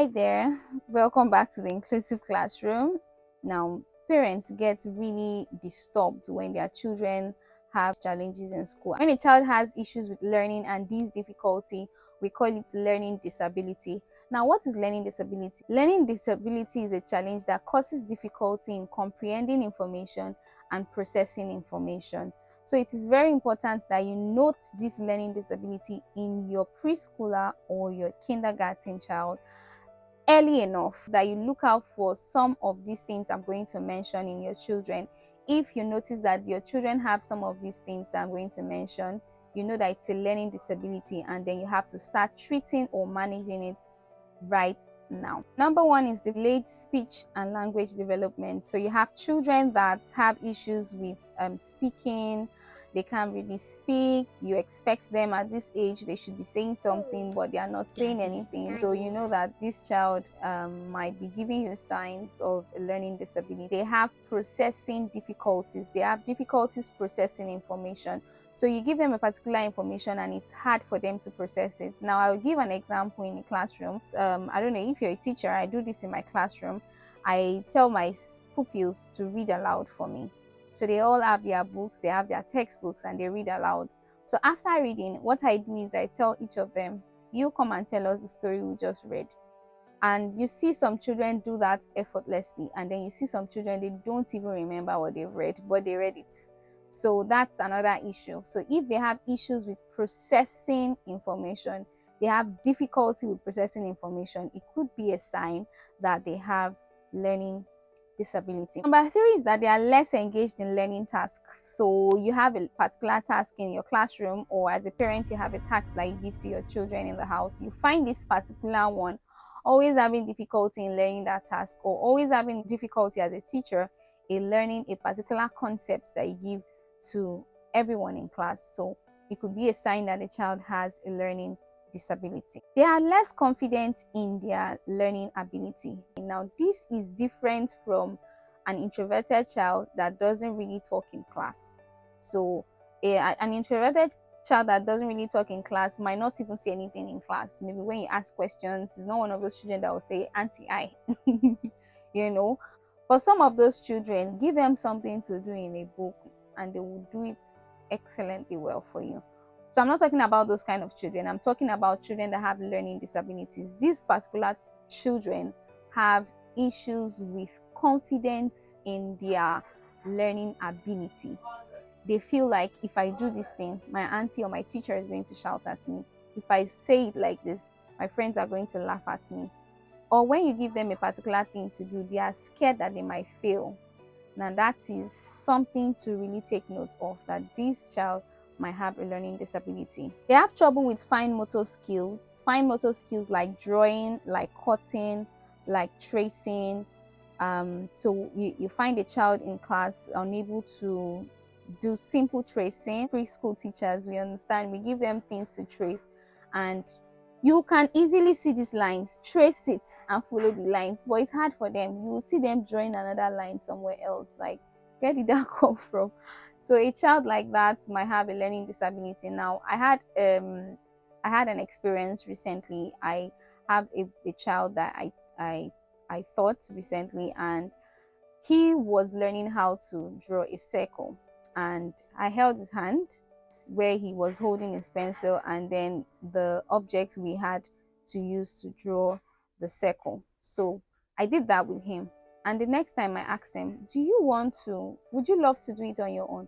Hi there, welcome back to the inclusive classroom. Now, parents get really disturbed when their children have challenges in school. When a child has issues with learning and this difficulty, we call it learning disability. Now, what is learning disability? Learning disability is a challenge that causes difficulty in comprehending information and processing information. So it is very important that you note this learning disability in your preschooler or your kindergarten child early enough that you look out for some of these things I'm going to mention in your children. If you notice that your children have some of these things that I'm going to mention, you know that it's a learning disability, and then you have to start treating or managing it right now. Number one is delayed speech and language development. So you have children that have issues with speaking. They can't really speak. You expect them at this age, they should be saying something, but they are not saying anything. So you know that this child might be giving you signs of a learning disability. They have processing difficulties. They have difficulties processing information. So you give them a particular information and it's hard for them to process it. Now, I'll give an example in the classroom. I don't know if you're a teacher, I do this in my classroom. I tell my pupils to read aloud for me. So they all have their books, they have their textbooks, and they read aloud. So after reading, what I do is I tell each of them, you come and tell us the story we just read. And you see some children do that effortlessly, and then you see some children, they don't even remember what they've read, but they read it. So that's another issue. So if they have issues with processing information, they have difficulty with processing information, it could be a sign that they have learning disability. Number three is that they are less engaged in learning tasks. So you have a particular task in your classroom, or as a parent, you have a task that you give to your children in the house. You find this particular one always having difficulty in learning that task, or always having difficulty as a teacher in learning a particular concept that you give to everyone in class. So it could be a sign that the child has a learning disability. They are less confident in their learning ability. Now, this is different from an introverted child that doesn't really talk in class. So an introverted child that doesn't really talk in class might not even say anything in class. Maybe when you ask questions, it's not one of those children that will say, Auntie, I, you know. But some of those children, give them something to do in a book and they will do it excellently well for you. So I'm not talking about those kind of children. I'm talking about children that have learning disabilities. These particular children have issues with confidence in their learning ability. They feel like if I do this thing, my auntie or my teacher is going to shout at me. If I say it like this, my friends are going to laugh at me. Or when you give them a particular thing to do, they are scared that they might fail. Now, that is something to really take note of, that this child might have a learning disability. They have trouble with fine motor skills. Fine motor skills like drawing, like cutting, like tracing. So you find a child in class unable to do simple tracing. Preschool teachers, we understand, we give them things to trace, and you can easily see these lines, trace it and follow the lines, but it's hard for them. You will see them drawing another line somewhere else, like, where did that come from? So a child like that might have a learning disability. Now, I had an experience recently. I have a child that I taught recently, and he was learning how to draw a circle, and I held his hand where he was holding his pencil and then the object we had to use to draw the circle. So I did that with him, and the next time I asked him, would you love to do it on your own?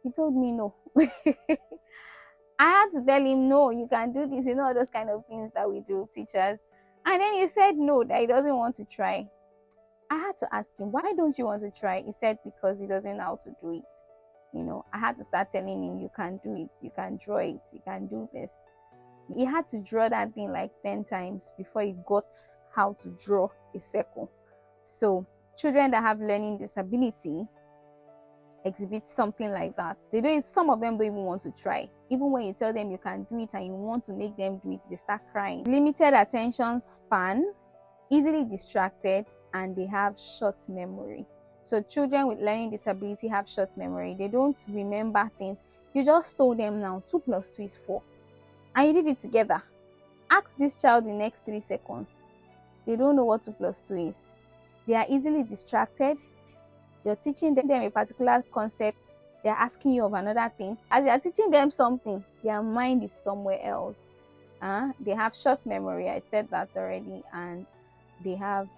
He told me no. I had to tell him, no, you can do this, all those kind of things that we do, teachers. And then he said no, that he doesn't want to try. I had to ask him, why don't you want to try? He said, because he doesn't know how to do it. I had to start telling him, you can do it, you can draw it, you can do this. He had to draw that thing like 10 times before he got how to draw a circle. So children that have learning disability exhibit something like that. Some of them don't even want to try. Even when you tell them you can do it and you want to make them do it, they start crying. Limited attention span, easily distracted, and they have short memory. So children with learning disability have short memory. They don't remember things. You just told them now 2 plus 2 is 4, and you did it together. Ask this child the next 3 seconds. They don't know what 2 plus 2 is. They are easily distracted. You're teaching them a particular concept, they're asking you of another thing. As you're teaching them something, their mind is somewhere else. They have short memory, I said that already, and they have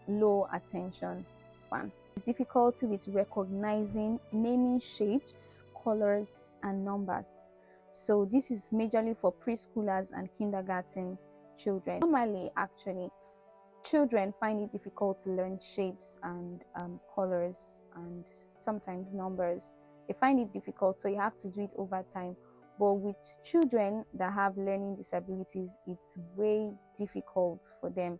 low attention span. It's difficulty with recognizing, naming shapes, colors, and numbers. So this is majorly for preschoolers and kindergarten children. Normally, actually, children find it difficult to learn shapes and colors and sometimes numbers. They find it difficult, so you have to do it over time. But with children that have learning disabilities, it's way difficult for them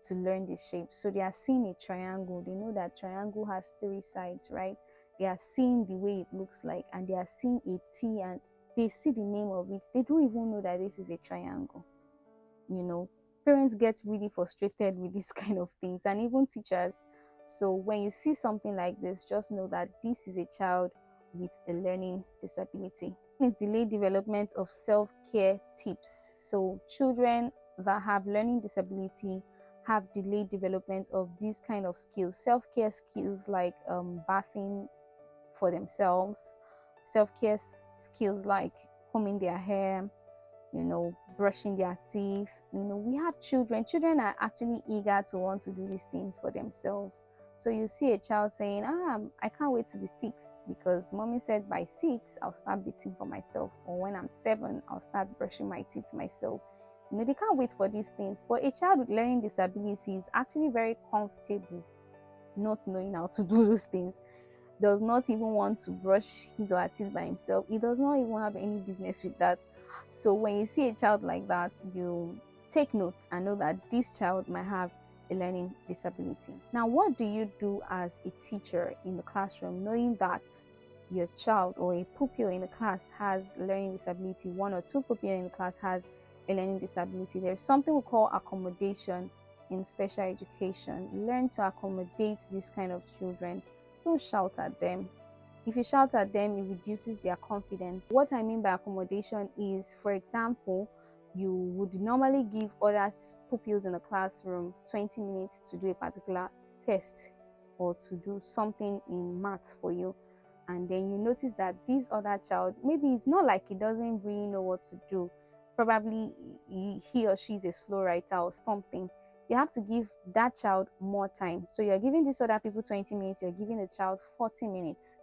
to learn these shapes. So they are seeing a triangle, they know that triangle has 3 sides, right? They are seeing the way it looks like, and they are seeing a T, and they see the name of it. They don't even know that this is a triangle. Parents get really frustrated with this kind of things, and even teachers. So when you see something like this, just know that this is a child with a learning disability. It's delayed development of self-care tips. So children that have learning disability have delayed development of these kind of skills, self-care skills like bathing for themselves, self-care skills like combing their hair, brushing their teeth. We have children are actually eager to want to do these things for themselves. So you see a child saying, I can't wait to be 6 because mommy said by 6 I'll start beating for myself, or when I'm 7 I'll start brushing my teeth myself. They can't wait for these things. But a child with learning disability is actually very comfortable not knowing how to do those things, does not even want to brush his or her teeth by himself. He does not even have any business with that. So when you see a child like that, you take note and know that this child might have a learning disability. Now, what do you do as a teacher in the classroom, knowing that your child or a pupil in the class has learning disability, 1 or 2 pupils in the class has a learning disability? There's something we call accommodation in special education. Learn to accommodate this kind of children. Don't shout at them. If you shout at them, it reduces their confidence. What I mean by accommodation is, for example, you would normally give other pupils in the classroom 20 minutes to do a particular test or to do something in math for you, and then you notice that this other child, maybe it's not like he doesn't really know what to do, probably he or she is a slow writer or something. You have to give that child more time. So you're giving these other people 20 minutes, you're giving the child 40 minutes,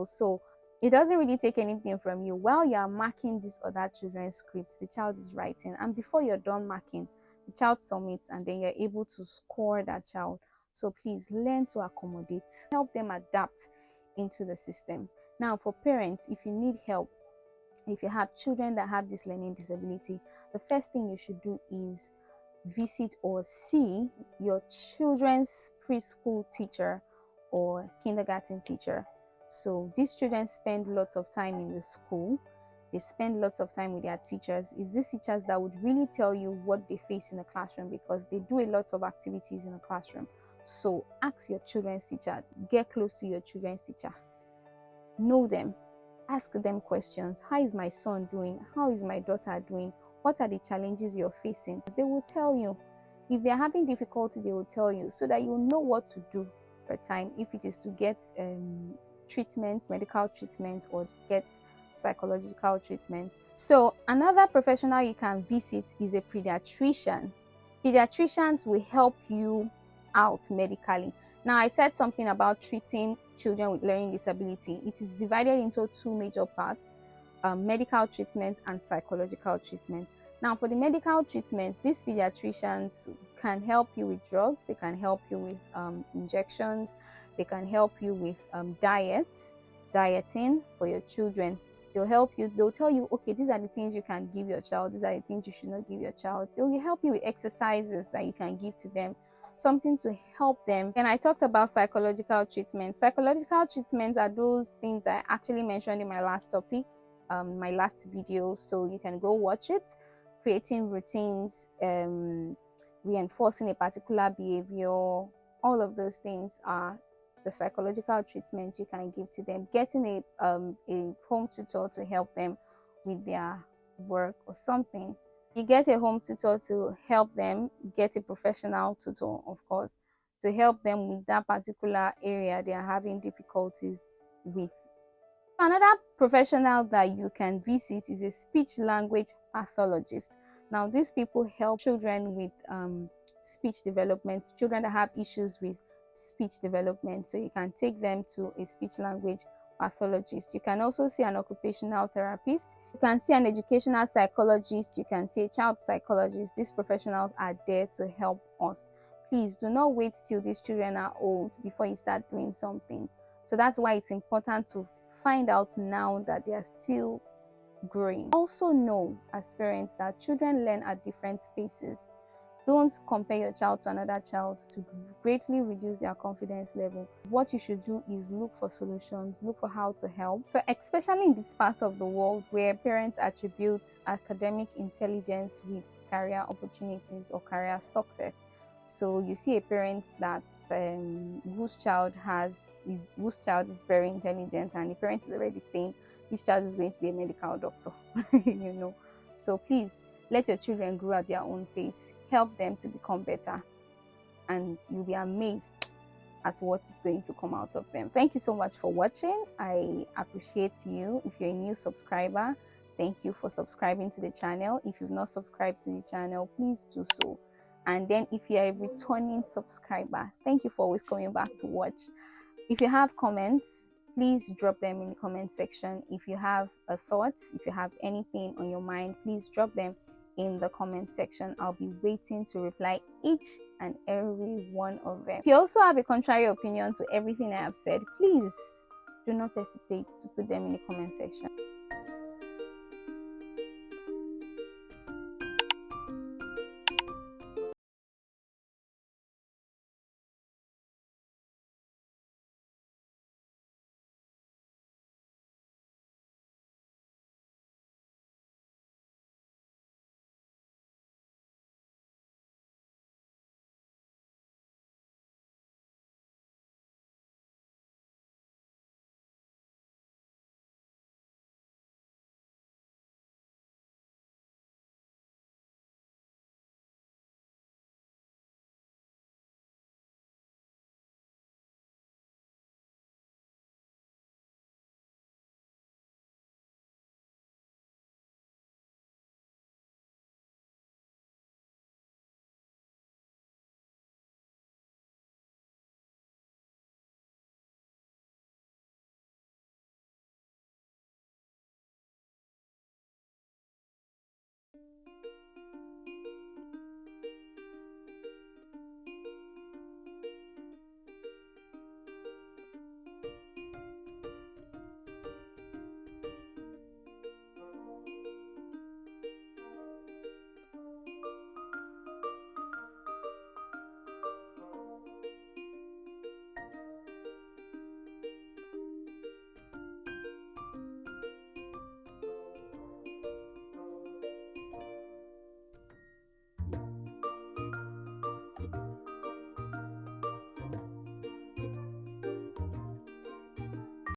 so it doesn't really take anything from you. While you're marking these other children's scripts, the child is writing, and before you're done marking, the child submits, and then you're able to score that child. So please learn to accommodate, help them adapt into the system. Now, for parents, if you need help, if you have children that have this learning disability, the first thing you should do is visit or see your children's preschool teacher or kindergarten teacher. So these children spend lots of time in the school. They spend lots of time with their teachers. It's these teachers that would really tell you what they face in the classroom, because they do a lot of activities in the classroom. So ask your children's teacher, get close to your children's teacher, know them, ask them questions. How is my son doing? How is my daughter doing? What are the challenges you're facing? They will tell you. If they're having difficulty, they will tell you, so that you know what to do per time, if it is to get treatment, medical treatment, or get psychological treatment. So another professional you can visit is a pediatrician. Pediatricians will help you out medically. Now, I said something about treating children with learning disability. It is divided into 2 major parts: medical treatment and psychological treatment. Now, for the medical treatment, these pediatricians can help you with drugs, they can help you with injections, they can help you with dieting for your children. They'll help you, they'll tell you, okay, these are the things you can give your child, these are the things you should not give your child. They'll help you with exercises that you can give to them, something to help them. And I talked about psychological treatment. Psychological treatments are those things I actually mentioned in my last topic, my last video, so you can go watch it. Creating routines, reinforcing a particular behavior, all of those things are the psychological treatments you can give to them. Getting a home tutor to help them with their work or something. You get a home tutor to help them, get a professional tutor, of course, to help them with that particular area they are having difficulties with. Another professional that you can visit is a speech language pathologist. Now, these people help children with speech development, children that have issues with speech development. So you can take them to a speech language pathologist. You can also see an occupational therapist. You can see an educational psychologist. You can see a child psychologist. These professionals are there to help us. Please do not wait till these children are old before you start doing something. So that's why it's important to find out now that they are still growing. Also know as parents that children learn at different paces. Don't compare your child to another child to greatly reduce their confidence level. What you should do is look for solutions, look for how to help. So especially in this part of the world where parents attribute academic intelligence with career opportunities or career success. So you see a parent that whose child is very intelligent, and the parent is already saying this child is going to be a medical doctor. So please let your children grow at their own pace. Help them to become better, and you'll be amazed at what is going to come out of them. Thank you so much for watching. I appreciate you. If you're a new subscriber, thank you for subscribing to the channel. If you've not subscribed to the channel, please do so. And then if you're a returning subscriber, thank you for always coming back to watch. If you have comments, please drop them in the comment section. If you have a thought, if you have anything on your mind, please drop them in the comment section. I'll be waiting to reply each and every one of them. If you also have a contrary opinion to everything I have said, please do not hesitate to put them in the comment section.